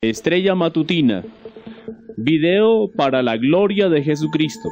Estrella Matutina. Video para la gloria de Jesucristo.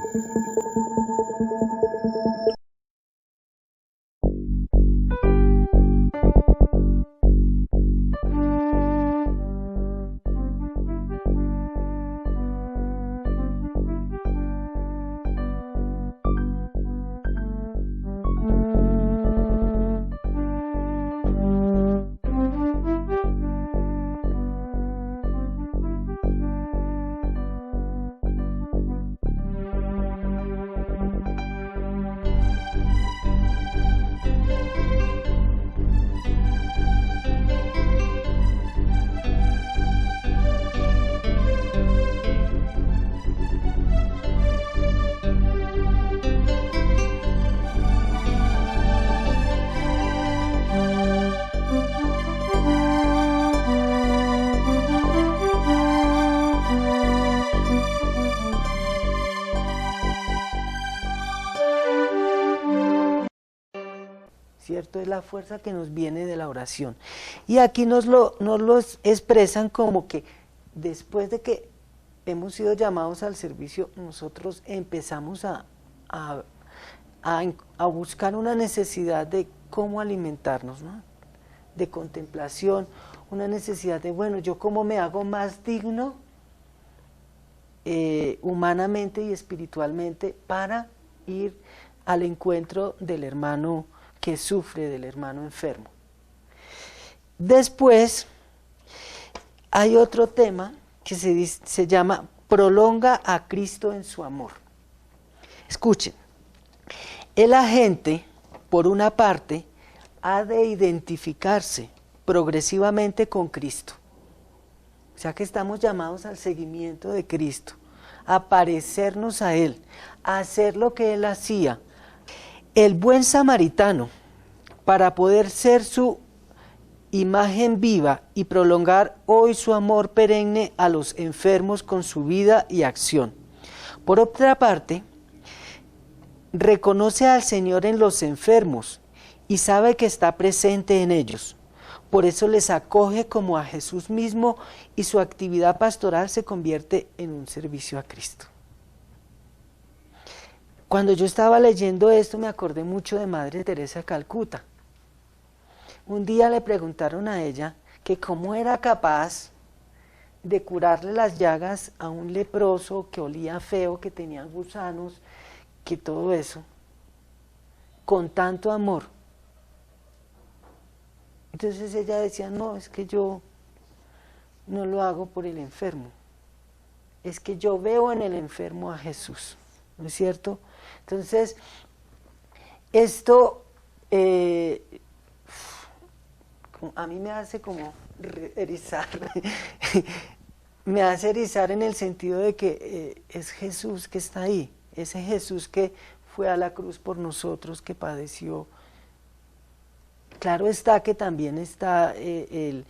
¿Cierto? Es la fuerza que nos viene de la oración. Y aquí nos lo expresan como que después de que hemos sido llamados al servicio, nosotros empezamos a buscar una necesidad de cómo alimentarnos, ¿no? De contemplación, una necesidad de, bueno, yo cómo me hago más digno humanamente y espiritualmente para ir al encuentro del hermano que sufre, del hermano enfermo. Después hay otro tema que se llama prolonga a Cristo en su amor. Escuchen, el agente, por una parte, ha de identificarse progresivamente con Cristo. O sea que estamos llamados al seguimiento de Cristo, a parecernos a Él, a hacer lo que Él hacía. El buen samaritano, para poder ser su imagen viva y prolongar hoy su amor perenne a los enfermos con su vida y acción. Por otra parte, reconoce al Señor en los enfermos y sabe que está presente en ellos. Por eso les acoge como a Jesús mismo y su actividad pastoral se convierte en un servicio a Cristo. Cuando yo estaba leyendo esto me acordé mucho de Madre Teresa de Calcuta. Un día le preguntaron a ella que cómo era capaz de curarle las llagas a un leproso que olía feo, que tenía gusanos, que todo eso, con tanto amor. Entonces ella decía, no, es que yo no lo hago por el enfermo, es que yo veo en el enfermo a Jesús, ¿no es cierto? Entonces, esto a mí me hace como erizar, me hace erizar en el sentido de que es Jesús que está ahí, ese Jesús que fue a la cruz por nosotros, que padeció. Claro está que también está el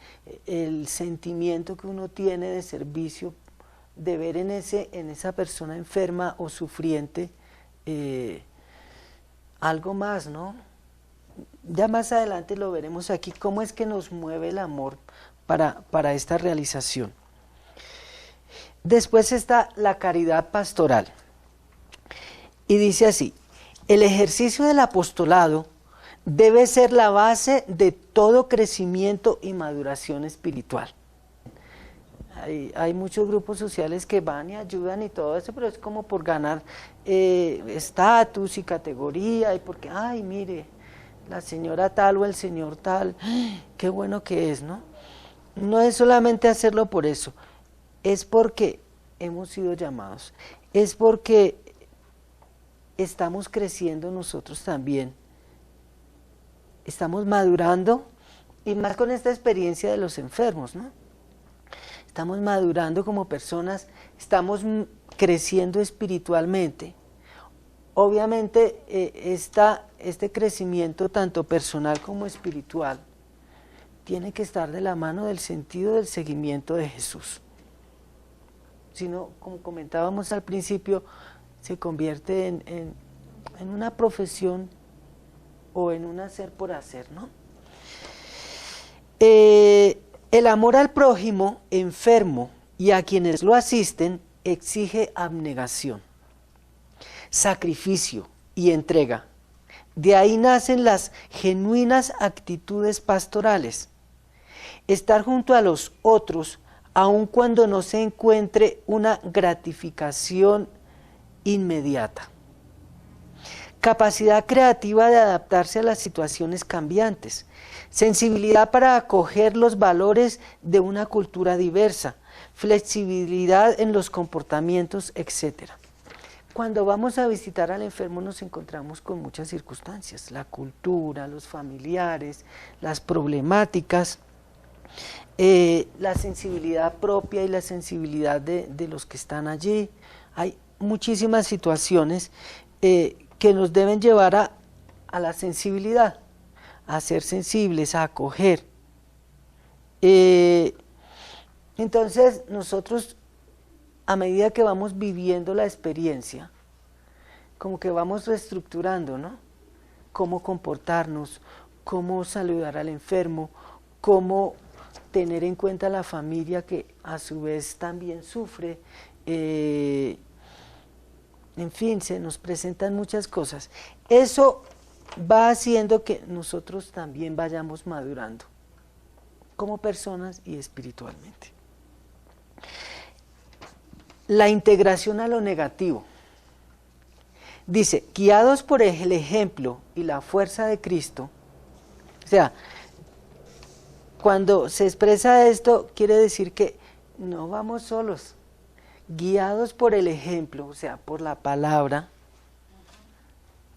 sentimiento que uno tiene de servicio, de ver en esa persona enferma o sufriente algo más, ¿no? Ya más adelante lo veremos aquí, cómo es que nos mueve el amor para esta realización. Después está la caridad pastoral. Y dice así, el ejercicio del apostolado debe ser la base de todo crecimiento y maduración espiritual. Hay muchos grupos sociales que van y ayudan y todo eso, pero es como por ganar estatus y categoría, y porque, ay, mire, la señora tal o el señor tal, qué bueno que es, ¿no? No es solamente hacerlo por eso, es porque hemos sido llamados, es porque estamos creciendo nosotros también, estamos madurando, y más con esta experiencia de los enfermos, ¿no? Estamos madurando como personas, estamos creciendo espiritualmente. Obviamente este crecimiento tanto personal como espiritual tiene que estar de la mano del sentido del seguimiento de Jesús. Si no, como comentábamos al principio, se convierte en una profesión o en un hacer por hacer, ¿no? El amor al prójimo enfermo y a quienes lo asisten exige abnegación, sacrificio y entrega. De ahí nacen las genuinas actitudes pastorales. Estar junto a los otros, aun cuando no se encuentre una gratificación inmediata. Capacidad creativa de adaptarse a las situaciones cambiantes. Sensibilidad para acoger los valores de una cultura diversa. Flexibilidad en los comportamientos, etc. Cuando vamos a visitar al enfermo nos encontramos con muchas circunstancias, la cultura, los familiares, las problemáticas, la sensibilidad propia y la sensibilidad de los que están allí. Hay muchísimas situaciones que nos deben llevar a la sensibilidad, a ser sensibles, a acoger. Entonces nosotros, a medida que vamos viviendo la experiencia, como que vamos reestructurando, ¿no? Cómo comportarnos, cómo saludar al enfermo, cómo tener en cuenta a la familia que a su vez también sufre. En fin, se nos presentan muchas cosas. Eso va haciendo que nosotros también vayamos madurando como personas y espiritualmente. La integración a lo negativo. Dice, guiados por el ejemplo y la fuerza de Cristo, o sea, cuando se expresa esto, quiere decir que no vamos solos, guiados por el ejemplo, o sea, por la palabra,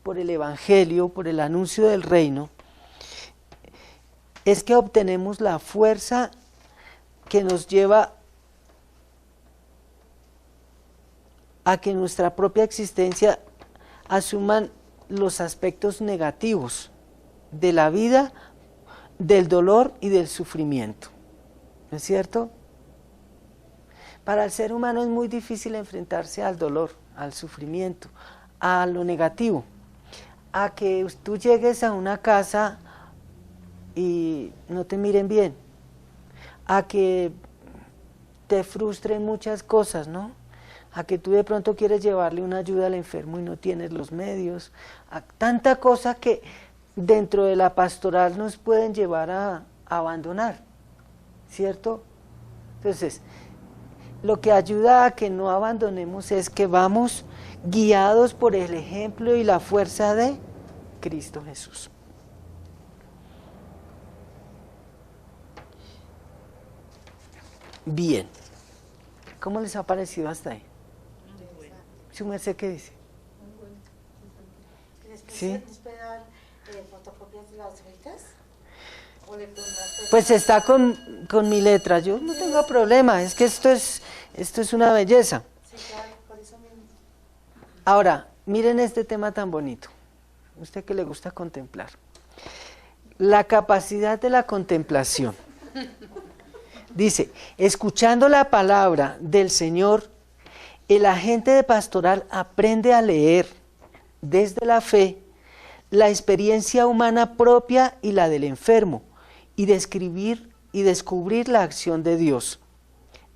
por el evangelio, por el anuncio del reino, es que obtenemos la fuerza que nos lleva a que nuestra propia existencia asuman los aspectos negativos de la vida, del dolor y del sufrimiento. ¿No es cierto? Para el ser humano es muy difícil enfrentarse al dolor, al sufrimiento, a lo negativo, a que tú llegues a una casa y no te miren bien, a que te frustren muchas cosas, ¿no? A que tú de pronto quieres llevarle una ayuda al enfermo y no tienes los medios, a tanta cosa que dentro de la pastoral nos pueden llevar a abandonar, ¿cierto? Entonces, lo que ayuda a que no abandonemos es que vamos guiados por el ejemplo y la fuerza de Cristo Jesús. Bien, ¿cómo les ha parecido hasta ahí? ¿Su merced qué dice? ¿Sí? ¿Les puede dar fotocopias de las hojitas? ¿O le Pues está con mi letra, yo no tengo problema, es que esto es una belleza. Sí, claro, por eso mismo. Ahora, miren este tema tan bonito, usted que le gusta contemplar. La capacidad de la contemplación. Dice, escuchando la palabra del Señor, el agente de pastoral aprende a leer desde la fe la experiencia humana propia y la del enfermo, y describir y descubrir la acción de Dios.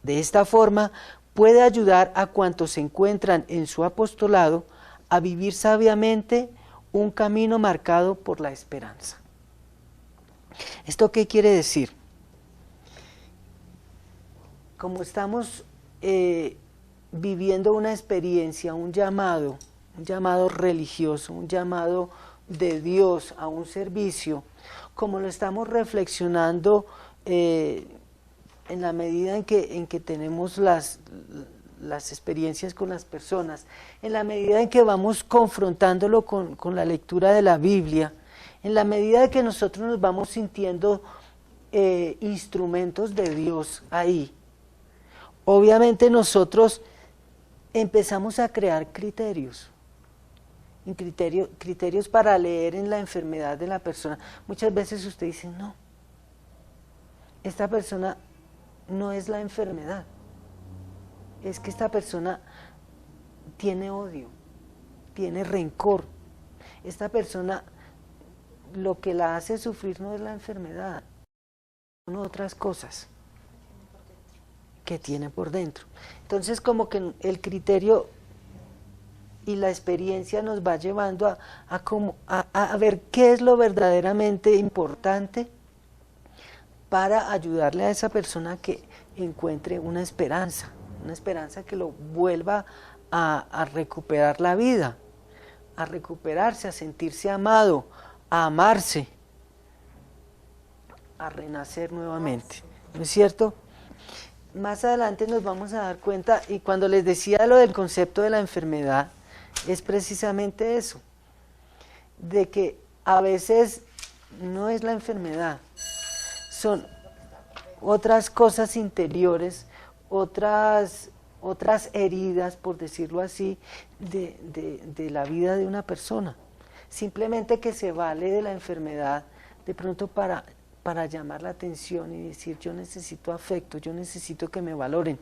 De esta forma, puede ayudar a cuantos se encuentran en su apostolado a vivir sabiamente un camino marcado por la esperanza. ¿Esto qué quiere decir? Como estamos viviendo una experiencia, un llamado religioso, un llamado de Dios a un servicio, como lo estamos reflexionando en la medida en que tenemos las experiencias con las personas, en la medida en que vamos confrontándolo con la lectura de la Biblia, en la medida en que nosotros nos vamos sintiendo instrumentos de Dios ahí, obviamente nosotros empezamos a crear criterios para leer en la enfermedad de la persona. Muchas veces usted dice, no, esta persona no es la enfermedad, es que esta persona tiene odio, tiene rencor. Esta persona, lo que la hace sufrir no es la enfermedad, son otras cosas que tiene por dentro. Entonces como que el criterio y la experiencia nos va llevando a ver qué es lo verdaderamente importante para ayudarle a esa persona que encuentre una esperanza que lo vuelva a recuperar la vida, a recuperarse, a sentirse amado, a amarse, a renacer nuevamente, ¿no es cierto? Más adelante nos vamos a dar cuenta, y cuando les decía lo del concepto de la enfermedad, es precisamente eso, de que a veces no es la enfermedad, son otras cosas interiores, otras heridas, por decirlo así, de la vida de una persona. Simplemente que se vale de la enfermedad de pronto para llamar la atención y decir: yo necesito afecto, yo necesito que me valoren,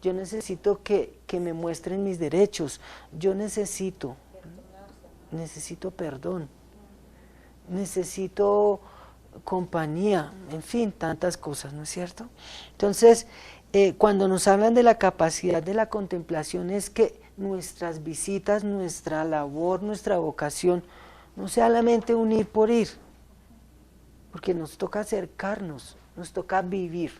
yo necesito que me muestren mis derechos, yo necesito perdón, necesito compañía, en fin, tantas cosas, ¿no es cierto? Entonces, cuando nos hablan de la capacidad de la contemplación, es que nuestras visitas, nuestra labor, nuestra vocación, no sea solamente un ir por ir, porque nos toca acercarnos, nos toca vivir.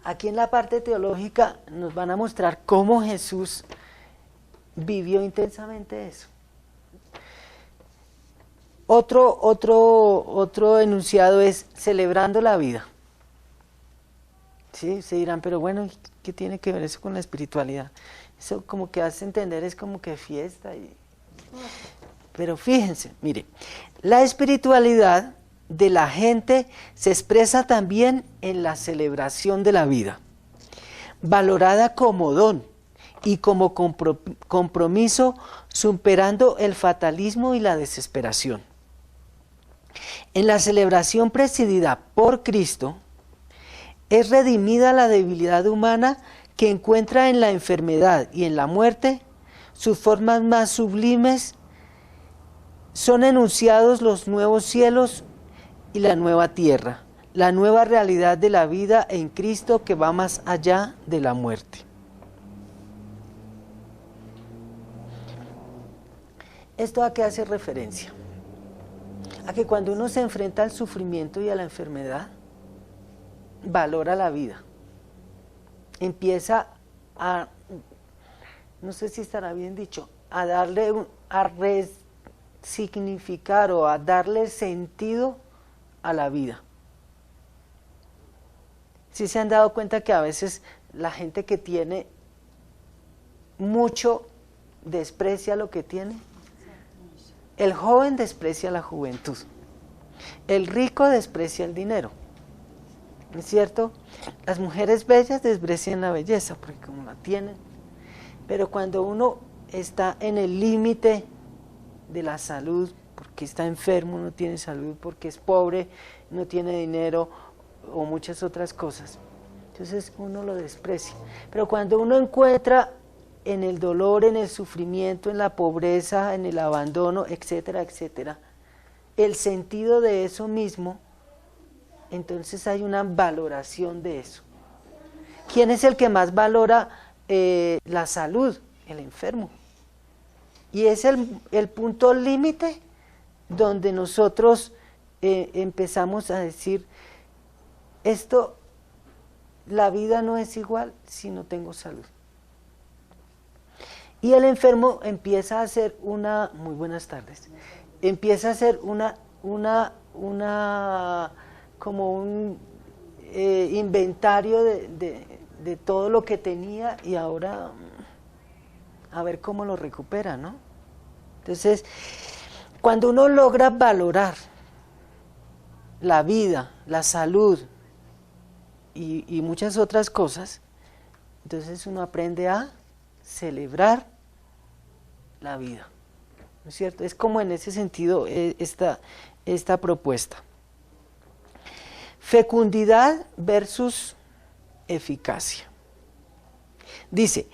Aquí en la parte teológica nos van a mostrar cómo Jesús vivió intensamente eso. Otro enunciado es celebrando la vida. Sí, se dirán, pero bueno, ¿qué tiene que ver eso con la espiritualidad? Eso como que hace entender, es como que fiesta. Pero fíjense, mire, la espiritualidad de la gente se expresa también en la celebración de la vida, valorada como don y como compromiso, superando el fatalismo y la desesperación. En la celebración presidida por Cristo, es redimida la debilidad humana que encuentra en la enfermedad y en la muerte sus formas más sublimes. Son enunciados los nuevos cielos y la nueva tierra, la nueva realidad de la vida en Cristo que va más allá de la muerte. ¿Esto a qué hace referencia? A que cuando uno se enfrenta al sufrimiento y a la enfermedad, valora la vida. Empieza a, no sé si estará bien dicho, a resignificar o a darle sentido a la vida. ¿Sí se han dado cuenta que a veces la gente que tiene mucho desprecia lo que tiene? El joven desprecia la juventud, el rico desprecia el dinero, ¿no es cierto? Las mujeres bellas desprecian la belleza porque como la tienen, pero cuando uno está en el límite de la salud, porque está enfermo, no tiene salud, porque es pobre, no tiene dinero o muchas otras cosas, entonces uno lo desprecia. Pero cuando uno encuentra en el dolor, en el sufrimiento, en la pobreza, en el abandono, etcétera, etcétera, el sentido de eso mismo, entonces hay una valoración de eso. ¿Quién es el que más valora la salud? El enfermo. Y es el punto límite donde nosotros empezamos a decir, la vida no es igual si no tengo salud. Y el enfermo empieza a hacer muy buenas tardes, empieza a hacer como un inventario de todo lo que tenía y ahora a ver cómo lo recupera, ¿no? Entonces, cuando uno logra valorar la vida, la salud y muchas otras cosas, entonces uno aprende a celebrar la vida, ¿no es cierto? Es como en ese sentido esta propuesta. Fecundidad versus eficacia. Dice,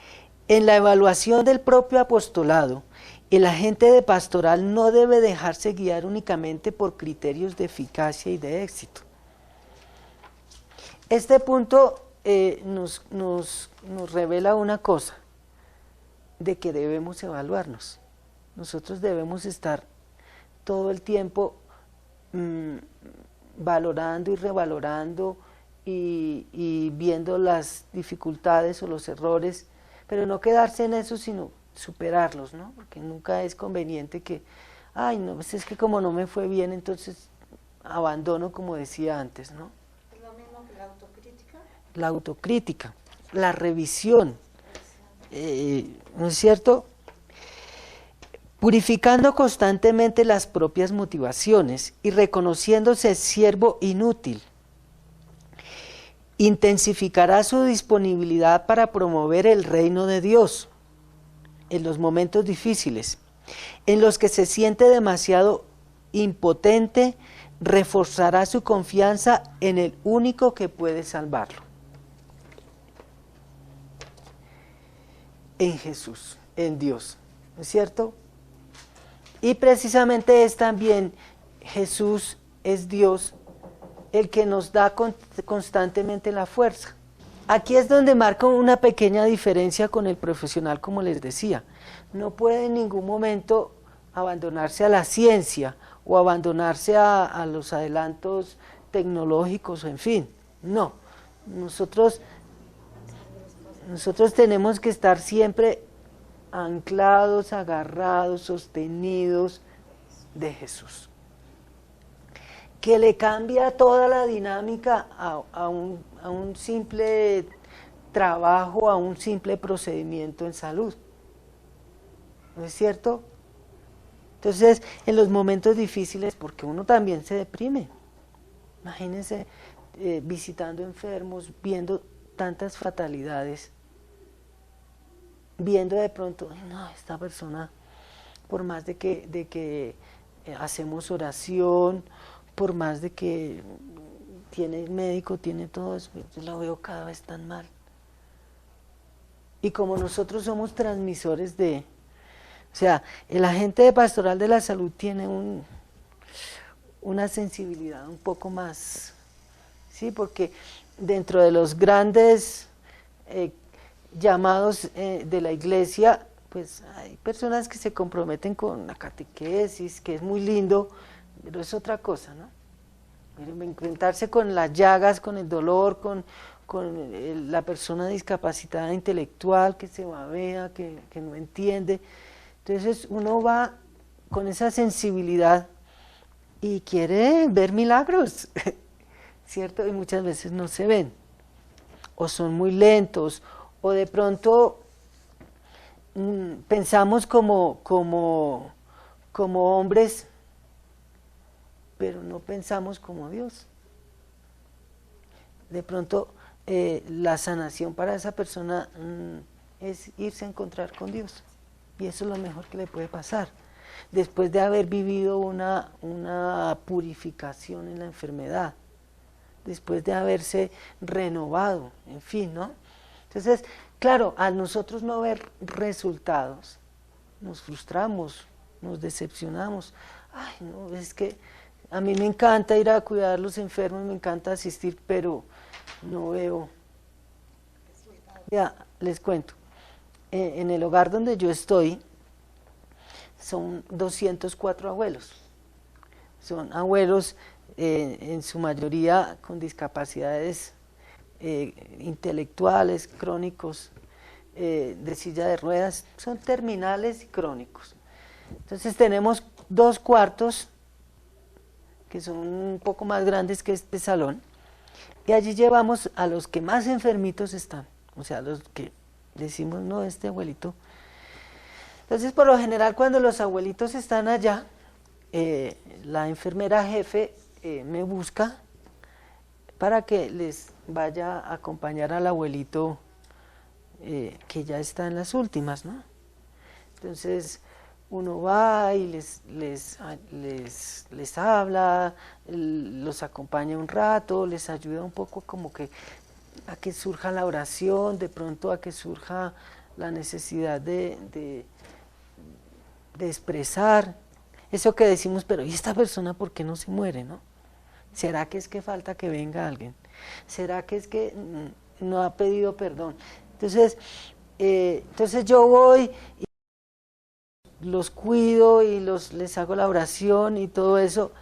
en la evaluación del propio apostolado, el agente de pastoral no debe dejarse guiar únicamente por criterios de eficacia y de éxito. Este punto nos revela una cosa, de que debemos evaluarnos. Nosotros debemos estar todo el tiempo valorando y revalorando y viendo las dificultades o los errores, pero no quedarse en eso, sino superarlos, ¿no? Porque nunca es conveniente que, ay, no, pues es que como no me fue bien, entonces abandono, como decía antes, ¿no? ¿Es lo mismo que la autocrítica? La autocrítica, la revisión, ¿no es cierto? Purificando constantemente las propias motivaciones y reconociéndose siervo inútil. Intensificará su disponibilidad para promover el reino de Dios en los momentos difíciles, en los que se siente demasiado impotente. Reforzará su confianza en el único que puede salvarlo, en Jesús, en Dios, ¿no es cierto? Y precisamente es también Jesús, es Dios, el que nos da constantemente la fuerza. Aquí es donde marca una pequeña diferencia con el profesional, como les decía. No puede en ningún momento abandonarse a la ciencia o abandonarse a los adelantos tecnológicos, en fin, no. Nosotros tenemos que estar siempre anclados, agarrados, sostenidos de Jesús, que le cambia toda la dinámica a un simple trabajo, a un simple procedimiento en salud. ¿No es cierto? Entonces, en los momentos difíciles, porque uno también se deprime, imagínense visitando enfermos, viendo tantas fatalidades, viendo de pronto, no, esta persona, por más de que hacemos oración, por más de que tiene médico, tiene todo eso, yo la veo cada vez tan mal. Y como nosotros somos transmisores de, o sea, el agente de pastoral de la salud tiene una sensibilidad un poco más, ¿sí? Porque dentro de los grandes llamados de la iglesia, pues hay personas que se comprometen con la catequesis, que es muy lindo, pero es otra cosa, ¿no? Enfrentarse con las llagas, con el dolor, con la persona discapacitada intelectual que se babea, que no entiende. Entonces uno va con esa sensibilidad y quiere ver milagros, ¿cierto? Y muchas veces no se ven, o son muy lentos, o de pronto pensamos como hombres, pero no pensamos como Dios. De pronto la sanación para esa persona es irse a encontrar con Dios, y eso es lo mejor que le puede pasar, después de haber vivido una purificación en la enfermedad, después de haberse renovado, en fin, ¿no? Entonces, claro, al nosotros no ver resultados, nos frustramos, nos decepcionamos. Ay, no, es que a mí me encanta ir a cuidar a los enfermos, me encanta asistir, pero no veo. Ya, les cuento. En el hogar donde yo estoy, son 204 abuelos. Son abuelos en su mayoría con discapacidades intelectuales, crónicos, de silla de ruedas, son terminales y crónicos. Entonces tenemos 2 cuartos que son un poco más grandes que este salón, y allí llevamos a los que más enfermitos están, o sea, los que decimos, no, este abuelito. Entonces, por lo general, cuando los abuelitos están allá, la enfermera jefe me busca para que les vaya a acompañar al abuelito que ya está en las últimas, ¿no? Entonces uno va y les habla, los acompaña un rato, les ayuda un poco como que a que surja la oración, de pronto a que surja la necesidad de expresar eso que decimos, pero ¿y esta persona por qué no se muere, no? ¿Será que es que falta que venga alguien? ¿Será que es que no ha pedido perdón? Entonces yo voy y los cuido y les hago la oración y todo eso,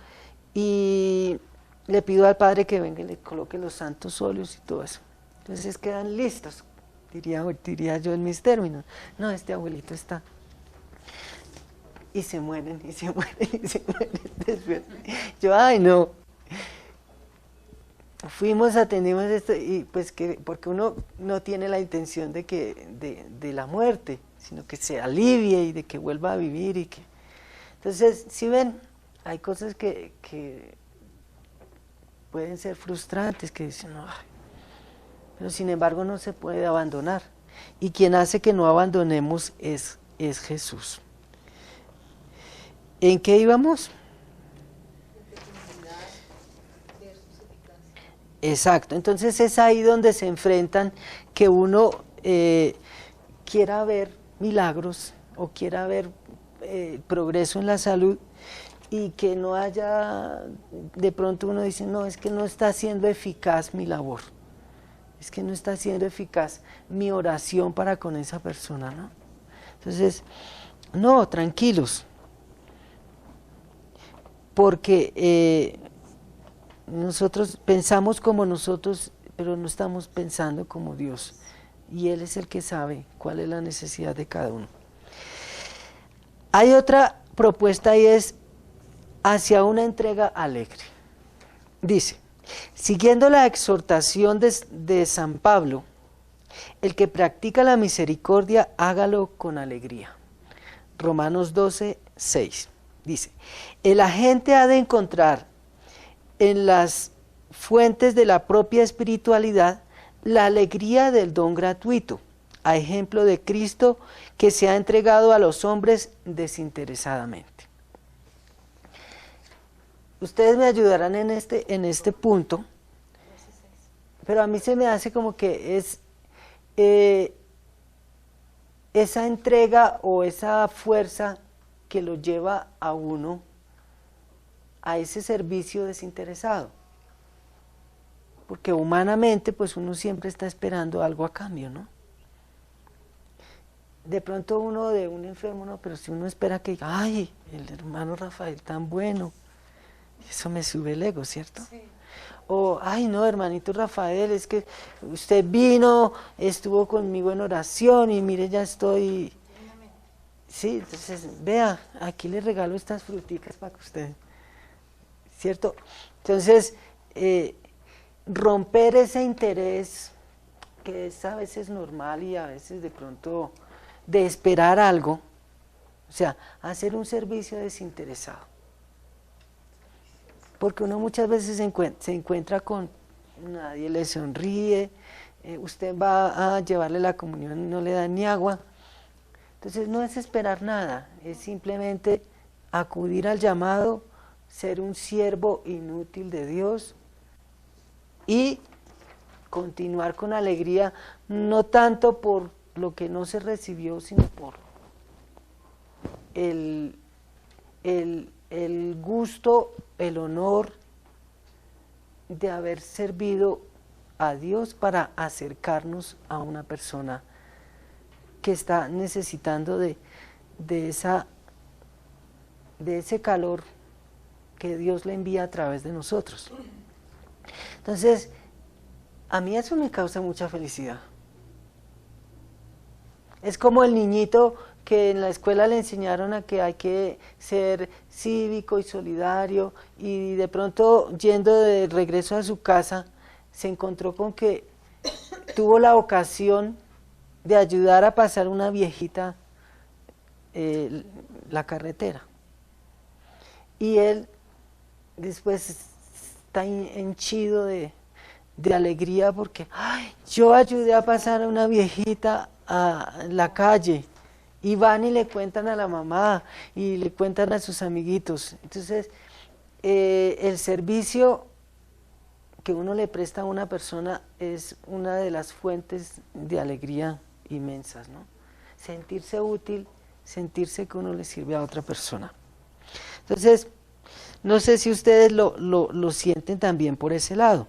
y le pido al Padre que venga y le coloque los santos óleos y todo eso. Entonces quedan listos, diría yo en mis términos. No, este abuelito está. Y se mueren, y se mueren, y se mueren. Después, yo, ay no. Fuimos, atendimos esto, y pues que, porque uno no tiene la intención de la muerte, sino que se alivie y de que vuelva a vivir. Entonces, si ven, hay cosas que pueden ser frustrantes, que dicen, "Ay", pero sin embargo no se puede abandonar. Y quien hace que no abandonemos es Jesús. ¿En qué íbamos? Exacto, entonces es ahí donde se enfrentan que uno quiera ver milagros o quiera ver progreso en la salud, y que no haya, de pronto uno dice, no, es que no está siendo eficaz mi labor, es que no está siendo eficaz mi oración para con esa persona, ¿no? Entonces, no, tranquilos, porque nosotros pensamos como nosotros, pero no estamos pensando como Dios, y Él es el que sabe cuál es la necesidad de cada uno. Hay otra propuesta, y es hacia una entrega alegre. Dice, siguiendo la exhortación de San Pablo, el que practica la misericordia, hágalo con alegría. Romanos 12, 6. Dice, el agente ha de encontrar en las fuentes de la propia espiritualidad la alegría del don gratuito, a ejemplo de Cristo que se ha entregado a los hombres desinteresadamente. Ustedes me ayudarán en este punto, pero a mí se me hace como que es esa entrega o esa fuerza que lo lleva a uno a ese servicio desinteresado, porque humanamente pues uno siempre está esperando algo a cambio, ¿no? De pronto uno de un enfermo, no, pero si uno espera que diga, ay, el hermano Rafael tan bueno, eso me sube el ego, ¿cierto? Sí. O, ay no, hermanito Rafael, es que usted vino, estuvo conmigo en oración y mire, ya estoy... Sí, entonces, vea, aquí le regalo estas fruticas para que usted... ¿Cierto? Entonces, romper ese interés que es a veces normal y a veces de pronto de esperar algo, o sea, hacer un servicio desinteresado. Porque uno muchas veces se encuentra con nadie le sonríe, usted va a llevarle la comunión y no le da ni agua. Entonces no es esperar nada, es simplemente acudir al llamado, ser un siervo inútil de Dios y continuar con alegría, no tanto por lo que no se recibió, sino por el gusto, el honor de haber servido a Dios para acercarnos a una persona que está necesitando de ese calor que Dios le envía a través de nosotros. Entonces, a mí eso me causa mucha felicidad. Es como el niñito que en la escuela le enseñaron a que hay que ser cívico y solidario, y de pronto yendo de regreso a su casa se encontró con que tuvo la ocasión de ayudar a pasar una viejita la carretera, y él después está henchido de alegría porque ¡ay! Yo ayudé a pasar a una viejita a la calle, y van y le cuentan a la mamá y le cuentan a sus amiguitos. Entonces el servicio que uno le presta a una persona es una de las fuentes de alegría inmensas, ¿no? Sentirse útil, sentirse que uno le sirve a otra persona. Entonces, no sé si ustedes lo sienten también por ese lado.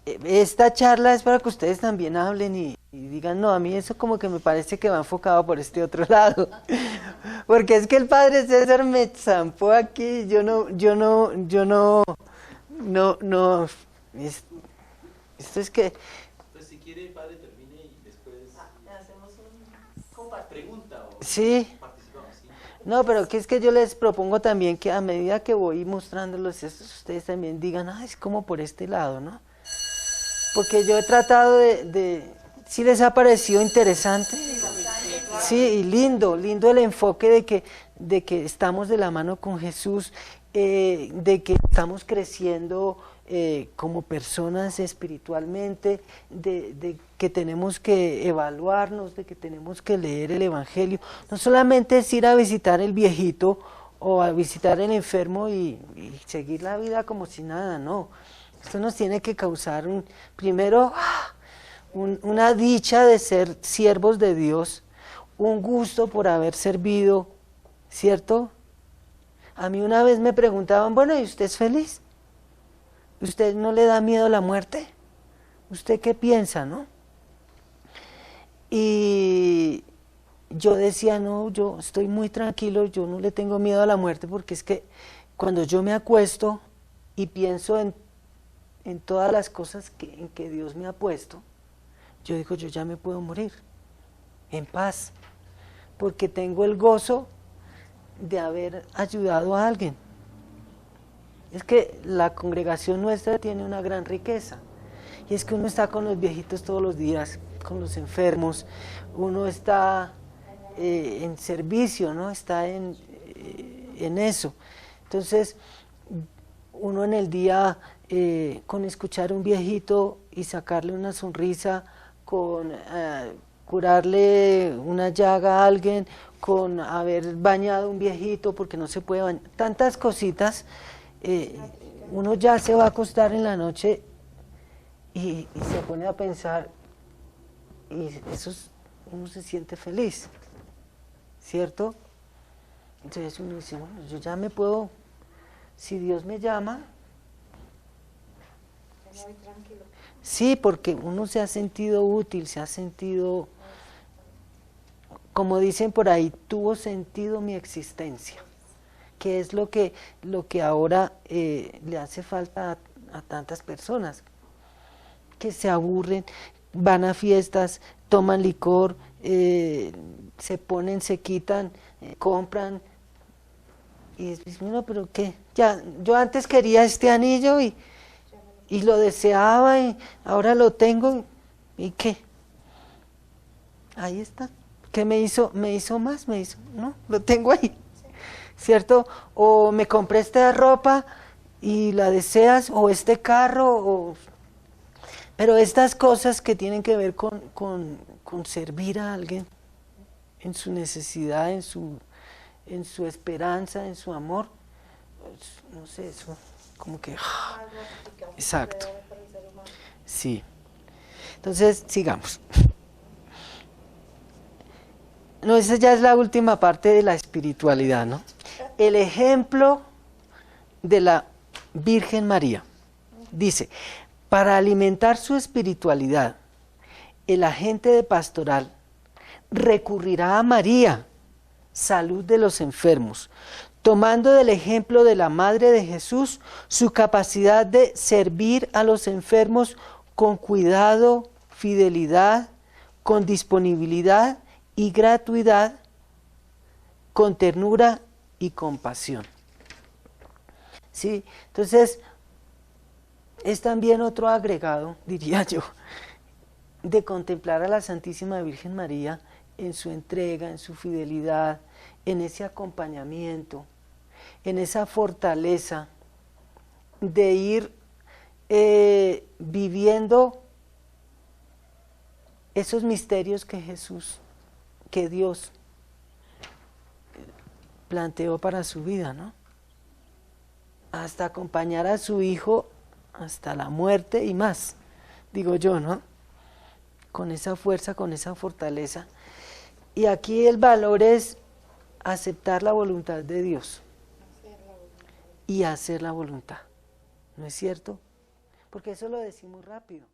esta charla es para que ustedes también hablen y digan, no, a mí eso como que me parece que va enfocado por este otro lado. Porque es que el padre César me zampó aquí, esto es que... Pues si quiere, padre, termine y después Hacemos un pregunta o Sí. participamos. ¿Sí? No, pero que es que yo les propongo también que a medida que voy mostrándolos esto, ustedes también digan, ah, es como por este lado, ¿no? Porque yo he tratado ¿sí les ha parecido interesante? Sí, y lindo el enfoque de que estamos de la mano con Jesús, de que estamos creciendo como personas espiritualmente, de que tenemos que evaluarnos, de que tenemos que leer el Evangelio. No solamente es ir a visitar el viejito o a visitar el enfermo y seguir la vida como si nada, no. Esto nos tiene que causar primero una dicha de ser siervos de Dios, un gusto por haber servido, ¿cierto? A mí una vez me preguntaban, bueno, ¿y usted es feliz? ¿Usted no le da miedo a la muerte? ¿Usted qué piensa, no? Y yo decía, no, yo estoy muy tranquilo, yo no le tengo miedo a la muerte, porque es que cuando yo me acuesto y pienso en todas las cosas en que Dios me ha puesto, yo digo, yo ya me puedo morir en paz, porque tengo el gozo de haber ayudado a alguien. Es que la congregación nuestra tiene una gran riqueza, y es que uno está con los viejitos todos los días, con los enfermos, uno está en servicio, ¿no? Está en eso. Entonces, uno en el día, con escuchar a un viejito y sacarle una sonrisa, con curarle una llaga a alguien, con haber bañado a un viejito porque no se puede bañar, tantas cositas, uno ya se va a acostar en la noche y se pone a pensar, y uno se siente feliz, ¿cierto? Entonces uno dice, bueno, yo ya me puedo, si Dios me llama, muy tranquilo. sí, porque uno se ha sentido útil, se ha sentido, como dicen por ahí, tuvo sentido mi existencia, que es lo que ahora le hace falta a tantas personas, que se aburren, van a fiestas, toman licor, se ponen, se quitan, compran, y dices, bueno, pero ¿qué? Ya, yo antes quería este anillo y lo deseaba y ahora lo tengo, ¿y qué? Ahí está. ¿Qué me hizo? ¿Me hizo más? No, lo tengo ahí, ¿cierto? O me compré esta ropa y la deseas, o este carro, pero estas cosas que tienen que ver con servir a alguien en su necesidad, en su esperanza, en su amor, pues, no sé, eso como que... Exacto. Sí. Entonces, sigamos. No, esa ya es la última parte de la espiritualidad, ¿no? El ejemplo de la Virgen María. Dice, para alimentar su espiritualidad, el agente de pastoral recurrirá a María, salud de los enfermos, tomando del ejemplo de la Madre de Jesús su capacidad de servir a los enfermos con cuidado, fidelidad, con disponibilidad y gratuidad, con ternura y compasión. ¿Sí? Entonces, es también otro agregado, diría yo, de contemplar a la Santísima Virgen María en su entrega, en su fidelidad, en ese acompañamiento, en esa fortaleza de ir viviendo esos misterios que Dios planteó para su vida, ¿no? Hasta acompañar a su Hijo hasta la muerte y más, digo yo, ¿no? Con esa fuerza, con esa fortaleza. Y aquí el valor es aceptar la voluntad de Dios y hacer la voluntad, ¿no es cierto? porque eso lo decimos rápido.